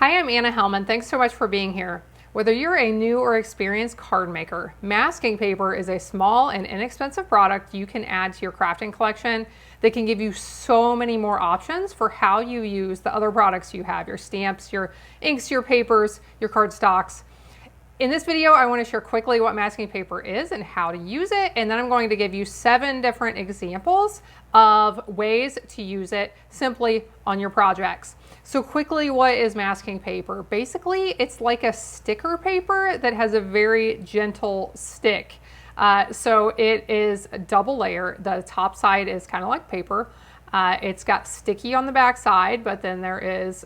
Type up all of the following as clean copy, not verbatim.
Hi, I'm Anna Helman. Thanks so much for being here. Whether you're a new or experienced card maker, masking paper is a small and inexpensive product you can add to your crafting collection that can give you so many more options for how you use the other products you have, your stamps, your inks, your papers, your cardstocks. In this video, I want to share quickly what masking paper is and how to use it, and then I'm going to give you 7 different examples of ways to use it simply on your projects. So quickly, what is masking paper? Basically, it's like a sticker paper that has a very gentle stick. So it is a double layer. The top side is kind of like paper. It's got sticky on the back side, but then there is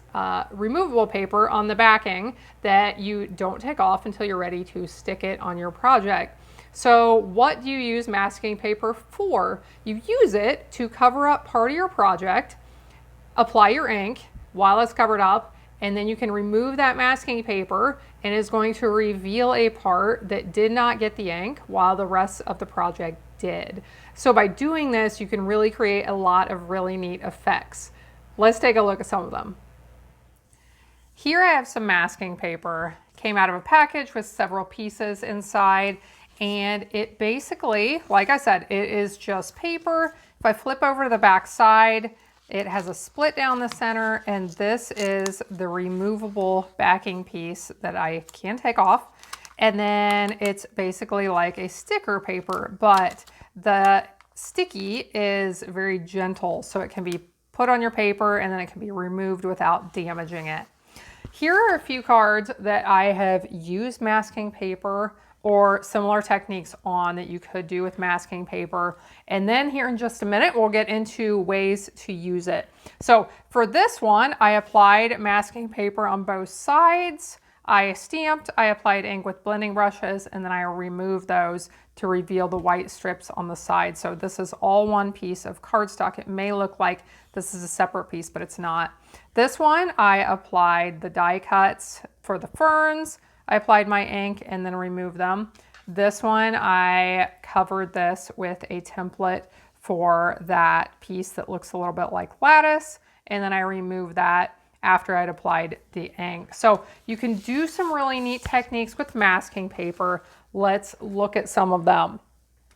removable paper on the backing that you don't take off until you're ready to stick it on your project. So what do you use masking paper for? You use it to cover up part of your project, apply your ink while it's covered up, and then you can remove that masking paper and it's going to reveal a part that did not get the ink while the rest of the project did. So by doing this, you can really create a lot of really neat effects. Let's take a look at some of them. Here I have some masking paper. Came out of a package with several pieces inside, and it basically, like I said, it is just paper. If I flip over to the back side, it has a split down the center, and this is the removable backing piece that I can take off. And then it's basically like a sticker paper, but the sticky is very gentle, so it can be put on your paper and then it can be removed without damaging it. Here are a few cards that I have used masking paper or similar techniques on that you could do with masking paper. And then here in just a minute, we'll get into ways to use it. So for this one, I applied masking paper on both sides. I stamped, I applied ink with blending brushes, and then I removed those to reveal the white strips on the side. So this is all one piece of cardstock. It may look like this is a separate piece, but it's not. This one, I applied the die cuts for the ferns. I applied my ink and then removed them. This one, I covered this with a template for that piece that looks a little bit like lattice, and then I removed that after I'd applied the ink. So you can do some really neat techniques with masking paper. Let's look at some of them.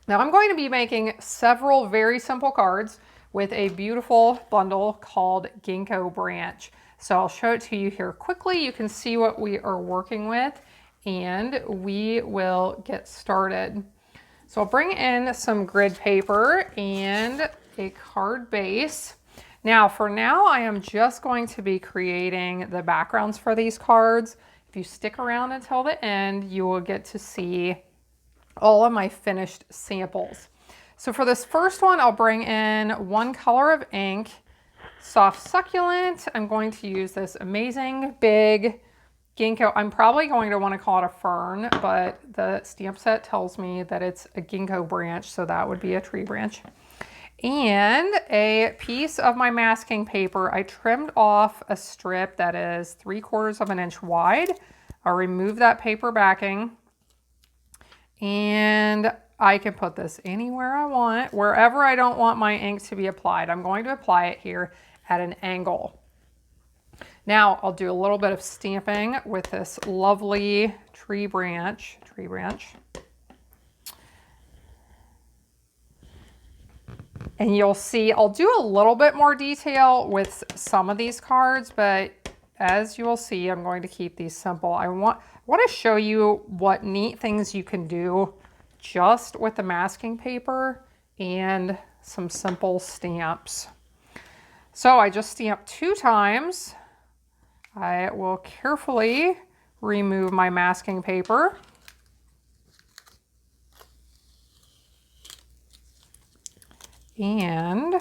Now I'm going to be making several very simple cards with a beautiful bundle called Ginkgo branch. So I'll show it to you here quickly. You can see what we are working with and we will get started. So I'll bring in some grid paper and a card base. Now, for now, I am just going to be creating the backgrounds for these cards. If you stick around until the end, you will get to see all of my finished samples. So for this first one, I'll bring in 1 color of ink, soft succulent. I'm going to use this amazing big ginkgo. I'm probably going to want to call it a fern, but the stamp set tells me that it's a ginkgo branch, so that would be a tree branch. And a piece of my masking paper. I trimmed off a strip that is 3/4 of an inch wide. I'll remove that paper backing and I can put this anywhere I want, wherever I don't want my ink to be applied. I'm going to apply it here at an angle. Now I'll do a little bit of stamping with this lovely tree branch. And you'll see, I'll do a little bit more detail with some of these cards, but as you will see, I'm going to keep these simple. I want to show you what neat things you can do just with the masking paper and some simple stamps. So I just stamped 2 times. I will carefully remove my masking paper. And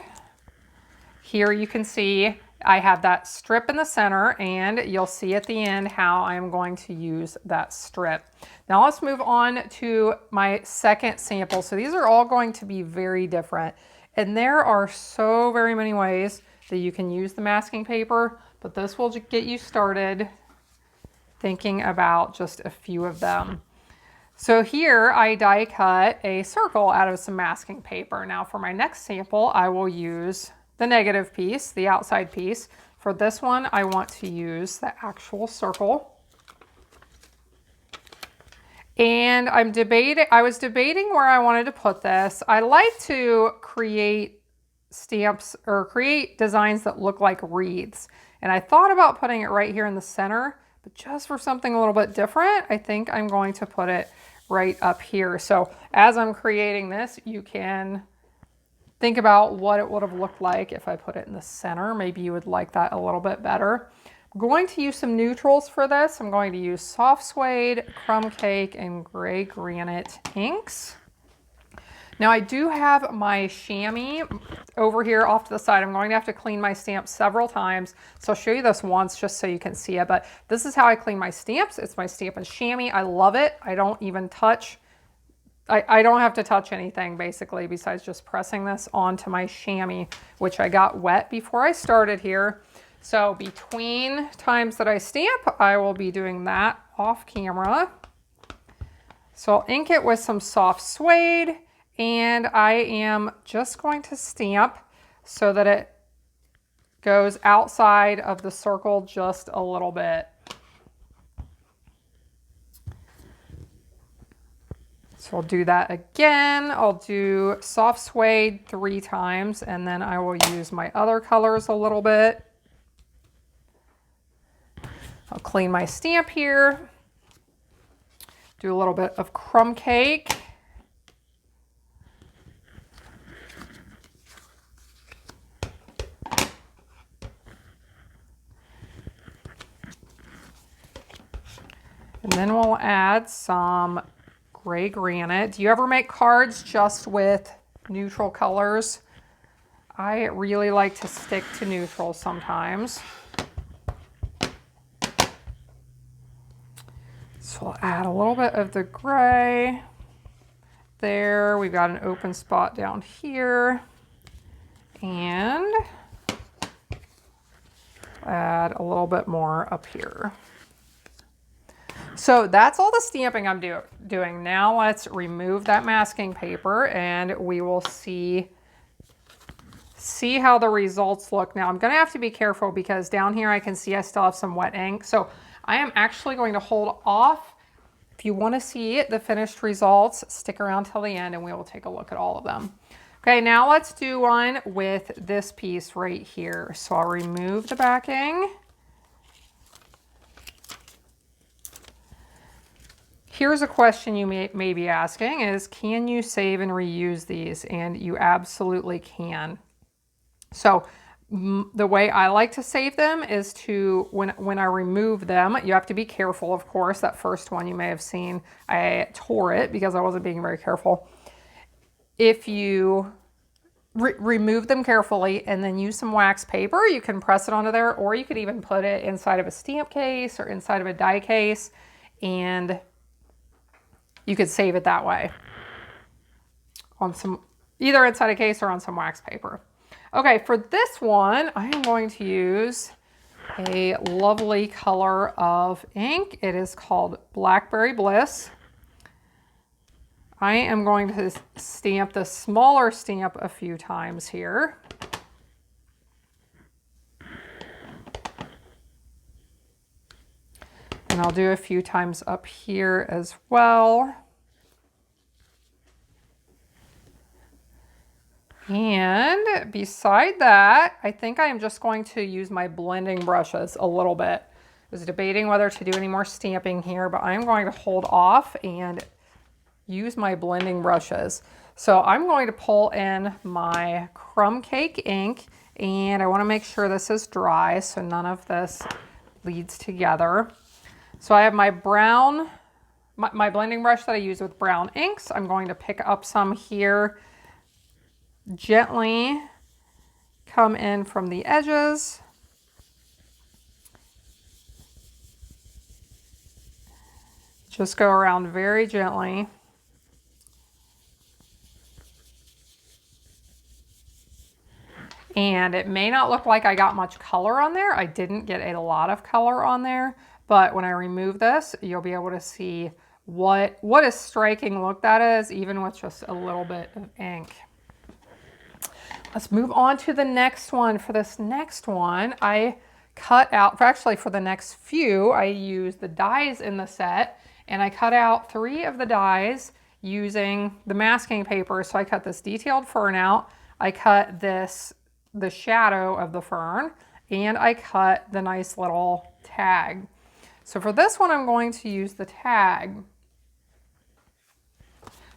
here you can see I have that strip in the center, and you'll see at the end how I'm going to use that strip. Now let's move on to my second sample. So these are all going to be very different, and there are so very many ways that you can use the masking paper, but this will get you started thinking about just a few of them. So here I die cut a circle out of some masking paper. Now for my next sample, I will use the negative piece, the outside piece. For For this one, I want to use the actual circle. And I was debating where I wanted to put this. I like to create stamps or create designs that look like wreaths. And I thought about putting it right here in the center, but just for something a little bit different, I think I'm going to put it right up here. So as I'm creating this, you can think about what it would have looked like if I put it in the center. Maybe you would like that a little bit better. I'm going to use some neutrals for this. I'm going to use soft suede, crumb cake, and gray granite inks. Now I do have my chamois over here off to the side. I'm going to have to clean my stamps several times. So I'll show you this once just so you can see it. But this is how I clean my stamps. It's my Stampin' Chamois. I love it. I don't even touch, I don't have to touch anything basically besides just pressing this onto my chamois, which I got wet before I started here. So between times that I stamp, I will be doing that off camera. So I'll ink it with some soft suede, and I am just going to stamp so that it goes outside of the circle just a little bit. So I'll do that again. I'll do soft suede 3 times, and then I will use my other colors a little bit. I'll clean my stamp here. Do a little bit of crumb cake. And then we'll add some gray granite. Do you ever make cards just with neutral colors? I really like to stick to neutral sometimes. So I'll add a little bit of the gray there. We've got an open spot down here. And add a little bit more up here. So that's all the stamping I'm doing. Now let's remove that masking paper and we will see how the results look. Now I'm gonna have to be careful because down here I can see I still have some wet ink. So I am actually going to hold off. If you want to see the finished results, stick around till the end and we will take a look at all of them. Okay, now let's do one with this piece right here. So I'll remove the backing. Here's a question you may be asking is, can you save and reuse these? And you absolutely can. So the way I like to save them is to, when I remove them, you have to be careful, of course. That first one you may have seen, I tore it because I wasn't being very careful. If you remove them carefully and then use some wax paper, you can press it onto there, or you could even put it inside of a stamp case or inside of a die case, and you could save it that way on some, either inside a case or on some wax paper. Okay, for this one, I am going to use a lovely color of ink. It is called Blackberry Bliss. I am going to stamp the smaller stamp a few times here. And I'll do a few times up here as well. And beside that, I think I am just going to use my blending brushes a little bit. I was debating whether to do any more stamping here, but I'm going to hold off and use my blending brushes. So I'm going to pull in my crumb cake ink, and I want to make sure this is dry so none of this bleeds together. So I have my brown, my blending brush that I use with brown inks. I'm going to pick up some here, gently come in from the edges. Just go around very gently. And it may not look like I got much color on there. I didn't get a lot of color on there, but when I remove this, you'll be able to see what a striking look that is, even with just a little bit of ink. Let's move on to the next one. For this next one, I cut out, actually for the next few, I used the dies in the set, and I cut out 3 of the dies using the masking paper. So I cut this detailed fern out, I cut the shadow of the fern, and I cut the nice little tag. So for this one, I'm going to use the tag.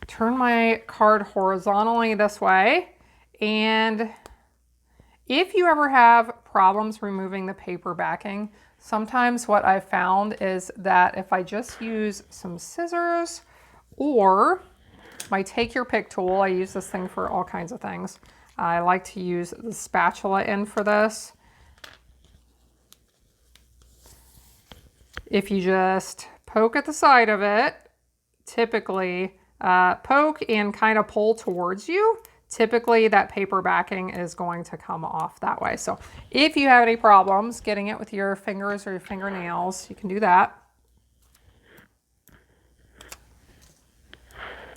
Turn my card horizontally this way, and if you ever have problems removing the paper backing, sometimes what I've found is that if I just use some scissors or my take your pick tool, I use this thing for all kinds of things. I like to use the spatula end for this. If you just poke at the side of it, typically poke and kind of pull towards you, typically that paper backing is going to come off that way. So if you have any problems getting it with your fingers or your fingernails, you can do that.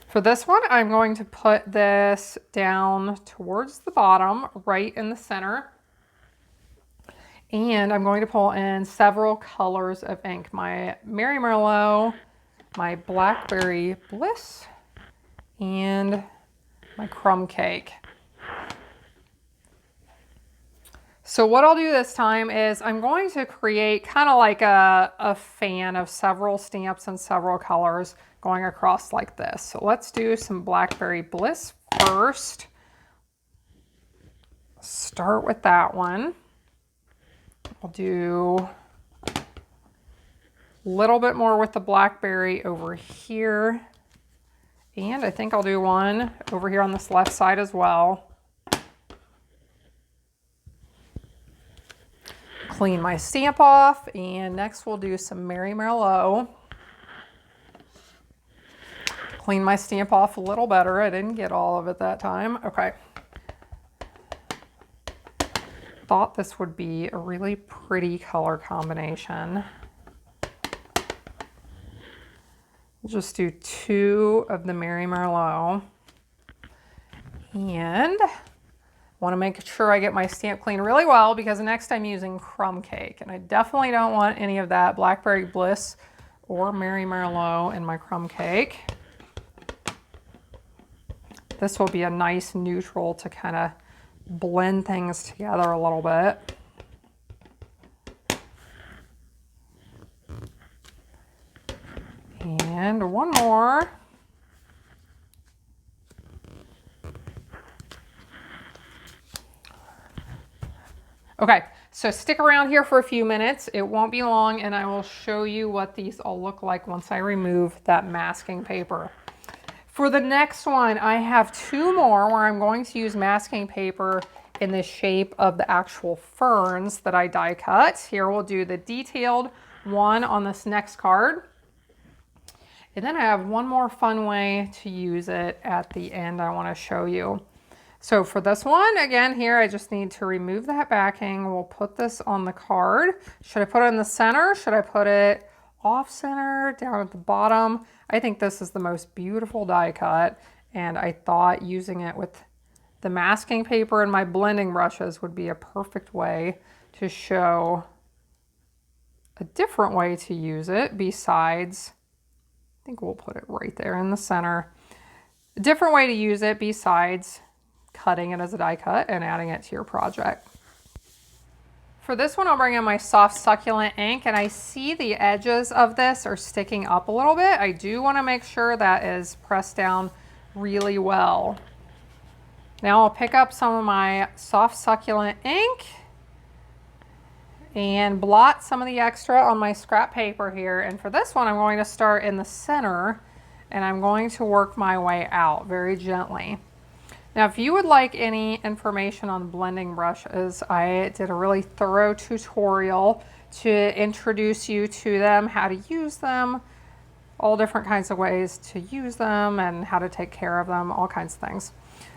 For this one, I'm going to put this down towards the bottom, right in the center. And I'm going to pull in several colors of ink. My Mary Merlot, my Blackberry Bliss, and my crumb cake. So what I'll do this time is I'm going to create kind of like a fan of several stamps and several colors going across like this. So let's do some Blackberry Bliss first. Start with that one. I'll do a little bit more with the blackberry over here. And I think I'll do one over here on this left side as well. Clean my stamp off, and next we'll do some Mary Merlot. Clean my stamp off a little better. I didn't get all of it that time. Okay. Thought this would be a really pretty color combination. We'll just do 2 of the Mary Merlot. And I want to make sure I get my stamp clean really well, because next I'm using crumb cake, and I definitely don't want any of that Blackberry Bliss or Mary Merlot in my crumb cake. This will be a nice neutral to kind of blend things together a little bit. And one more. Okay, so stick around here for a few minutes. It won't be long, and I will show you what these all look like once I remove that masking paper. For the next one, I have 2 more where I'm going to use masking paper in the shape of the actual ferns that I die cut. Here we'll do the detailed one on this next card. And then I have one more fun way to use it at the end I want to show you. So for this one, again, here I just need to remove that backing. We'll put this on the card. Should I put it in the center? Should I put it off center, down at the bottom? I think this is the most beautiful die cut, and I thought using it with the masking paper and my blending brushes would be a perfect way to show a different way to use it besides, I think we'll put it right there in the center. A different way to use it besides cutting it as a die cut and adding it to your project. For this one, I'll bring in my soft succulent ink, and I see the edges of this are sticking up a little bit. I do want to make sure that is pressed down really well. Now I'll pick up some of my soft succulent ink and blot some of the extra on my scrap paper here. And for this one, I'm going to start in the center, and I'm going to work my way out very gently. Now, if you would like any information on blending brushes, I did a really thorough tutorial to introduce you to them, how to use them, all different kinds of ways to use them and how to take care of them, all kinds of things.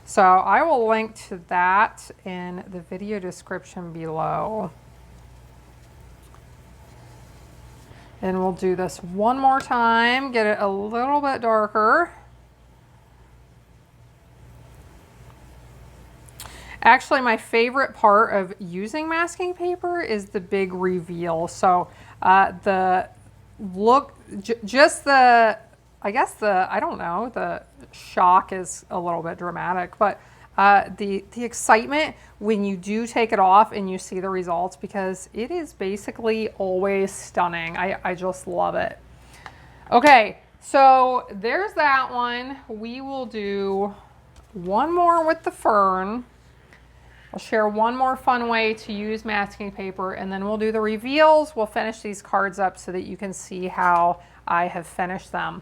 So I will link to that in the video description below. And we'll do this one more time, get it a little bit darker. Actually, my favorite part of using masking paper is the big reveal. So the look, just the, I guess the, I don't know, the shock is a little bit dramatic, but the excitement when you do take it off and you see the results, because it is basically always stunning. I just love it. Okay, so there's that one. We will do one more with the fern. I'll share one more fun way to use masking paper, and then we'll do the reveals. We'll finish these cards up so that you can see how I have finished them.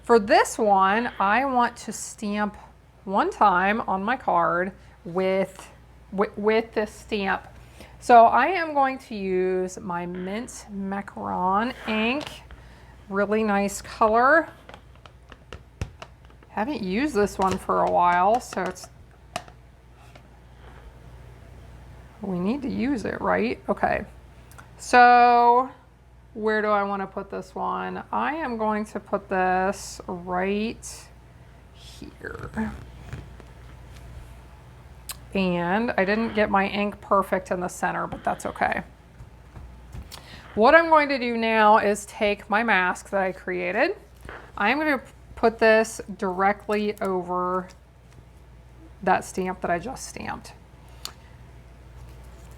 For this one, I want to stamp one time on my card with this stamp. So I am going to use my Mint Macaron ink. Really nice color. Haven't used this one for a while, so we need to use it, right? Okay. So where do I want to put this one? I am going to put this right here. And I didn't get my ink perfect in the center, but that's okay. What I'm going to do now is take my mask that I created. I'm going to put this directly over that stamp that I just stamped.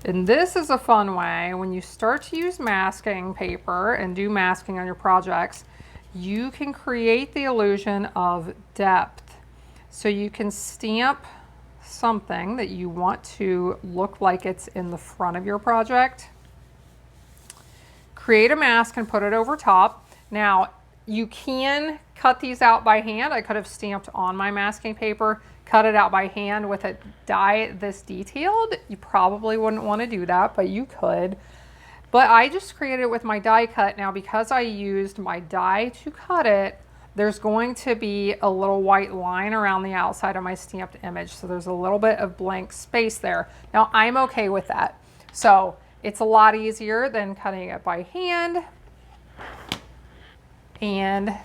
And this is a fun way when you start to use masking paper and do masking on your projects, you can create the illusion of depth. So you can stamp something that you want to look like it's in the front of your project. Create a mask and put it over top. Now, you can cut these out by hand. I could have stamped on my masking paper, cut it out by hand with a die this detailed. You probably wouldn't want to do that, but you could. But I just created it with my die cut. Now, because I used my die to cut it, there's going to be a little white line around the outside of my stamped image. So there's a little bit of blank space there. Now, I'm okay with that. So it's a lot easier than cutting it by hand. And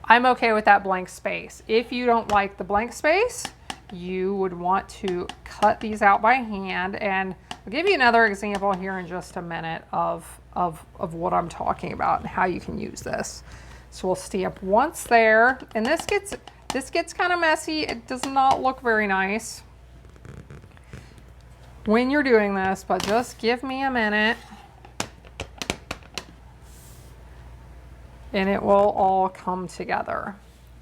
I'm okay with that blank space. If you don't like the blank space, you would want to cut these out by hand. And I'll give you another example here in just a minute of what I'm talking about and how you can use this. So we'll stamp once there, and this gets kind of messy. It does not look very nice when you're doing this, but just give me a minute and it will all come together.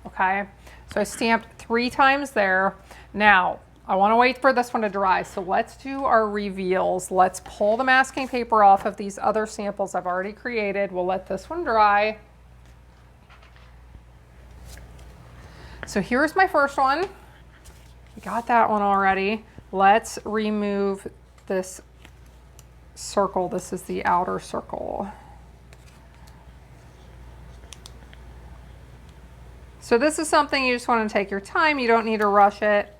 Okay, so I stamped 3 times there. Now I want to wait for this one to dry, so let's do our reveals. Let's pull the masking paper off of these other samples I've already created. We'll let this one dry. So here's my first one. We got that one already. Let's remove this circle. This is the outer circle. So this is something you just want to take your time. You don't need to rush it,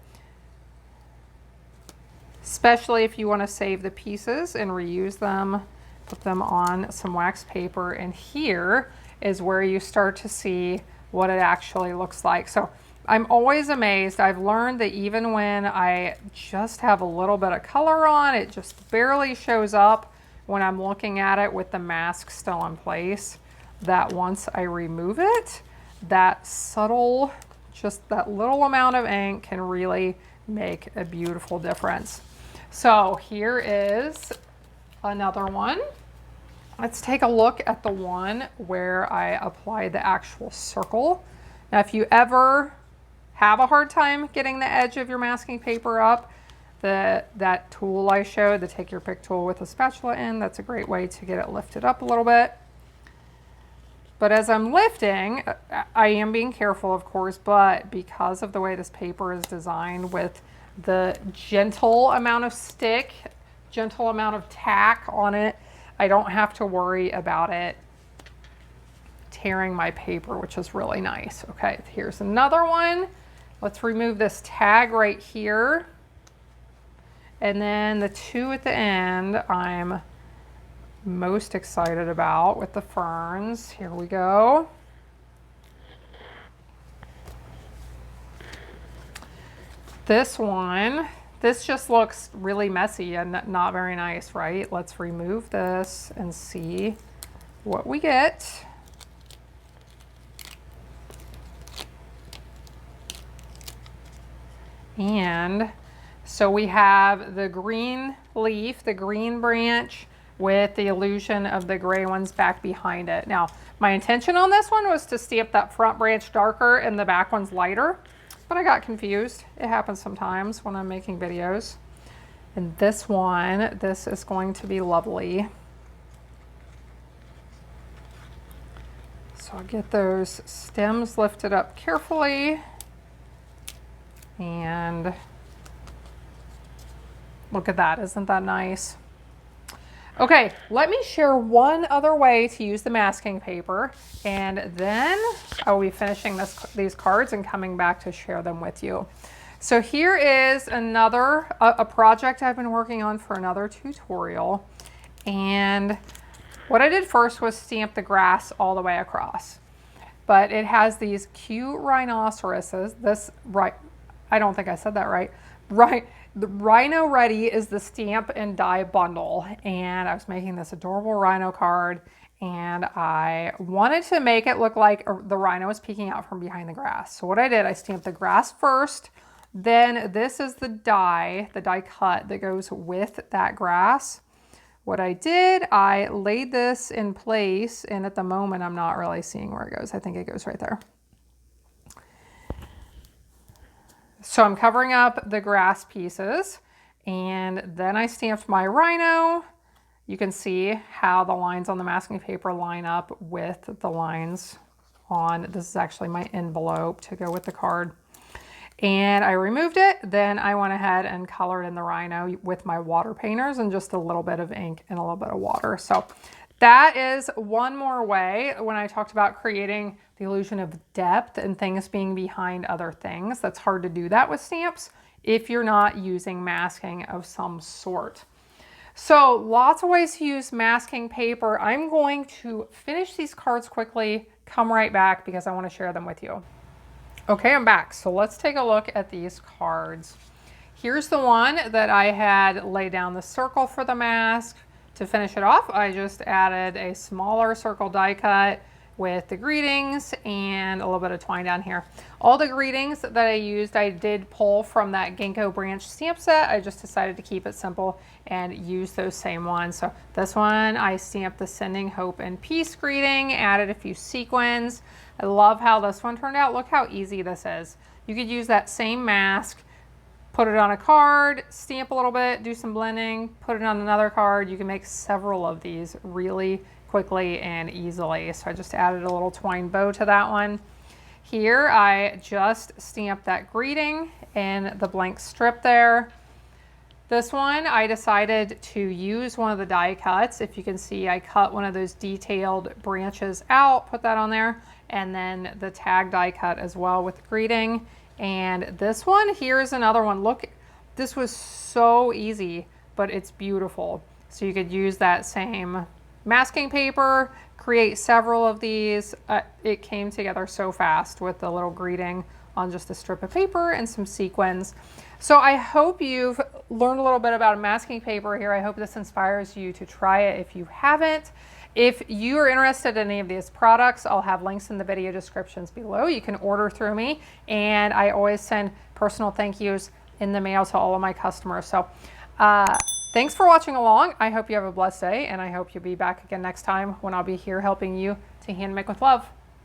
especially if you want to save the pieces and reuse them. Put them on some wax paper, and here is where you start to see what it actually looks like. So I'm always amazed. I've learned that even when I just have a little bit of color on, it just barely shows up when I'm looking at it with the mask still in place, that once I remove it, that subtle, just that little amount of ink can really make a beautiful difference. So here is another one. Let's take a look at the one where I applied the actual circle. Now, if you ever have a hard time getting the edge of your masking paper up, that tool I showed, the take your pick tool with a spatula in, that's a great way to get it lifted up a little bit. But as I'm lifting, I am being careful, of course, but because of the way this paper is designed with the gentle amount of stick, gentle amount of tack on it, I don't have to worry about it tearing my paper, which is really nice. Okay, here's another one. Let's remove this tag right here. And then the 2 at the end, I'm most excited about with the ferns. Here we go. This one, This just looks really messy and not very nice, right? Let's remove this and see what we get. And so we have the green leaf, the green branch with the illusion of the gray ones back behind it. Now, my intention on this one was to stamp that front branch darker and the back one's lighter, but I got confused. It happens sometimes when I'm making videos. And this one, this is going to be lovely. So I'll get those stems lifted up carefully. And look at that, isn't that nice? Okay, let me share one other way to use the masking paper, and then I will be finishing these cards and coming back to share them with you. So here is another a project I've been working on for another tutorial. And what I did first was stamp the grass all the way across. But it has these cute rhinoceroses. I don't think I said that right. The Rhino Ready is the stamp and die bundle. And I was making this adorable rhino card, and I wanted to make it look like the rhino was peeking out from behind the grass. So what I did, I stamped the grass first. Then this is the die cut that goes with that grass. What I did, I laid this in place, and at the moment I'm not really seeing where it goes. I think it goes right there. So I'm covering up the grass pieces, and then I stamped my rhino. You can see how the lines on the masking paper line up with the lines on, this is actually my envelope to go with the card. And I removed it. Then I went ahead and colored in the rhino with my water painters and just a little bit of ink and a little bit of water. So that is one more way when I talked about creating the illusion of depth and things being behind other things. That's hard to do that with stamps if you're not using masking of some sort. So lots of ways to use masking paper. I'm going to finish these cards quickly, come right back because I want to share them with you. Okay, I'm back. So let's take a look at these cards. Here's the one that I had laid down the circle for the mask. To finish it off, I just added a smaller circle die cut with the greetings and a little bit of twine down here. All the greetings that I used, I did pull from that ginkgo branch stamp set. I just decided to keep it simple and use those same ones. So this one, I stamped the sending hope and peace greeting, added a few sequins. I love how this one turned out. Look how easy this is. You could use that same mask, put it on a card, stamp a little bit, do some blending, put it on another card. You can make several of these really quickly and easily. So I just added a little twine bow to that one. Here I just stamped that greeting in the blank strip there. This one I decided to use one of the die cuts. If you can see, I cut one of those detailed branches out, put that on there, and then the tag die cut as well with greeting. And this one, here's another one. Look, this was so easy, but it's beautiful. So you could use that same masking paper, create several of these. It came together so fast with the little greeting on just a strip of paper and some sequins. So I hope you've learned a little bit about masking paper here. I hope this inspires you to try it if you haven't. If you are interested in any of these products, I'll have links in the video descriptions below. You can order through me, and I always send personal thank yous in the mail to all of my customers. So thanks for watching along. I hope you have a blessed day, and I hope you'll be back again next time when I'll be here helping you to hand make with love.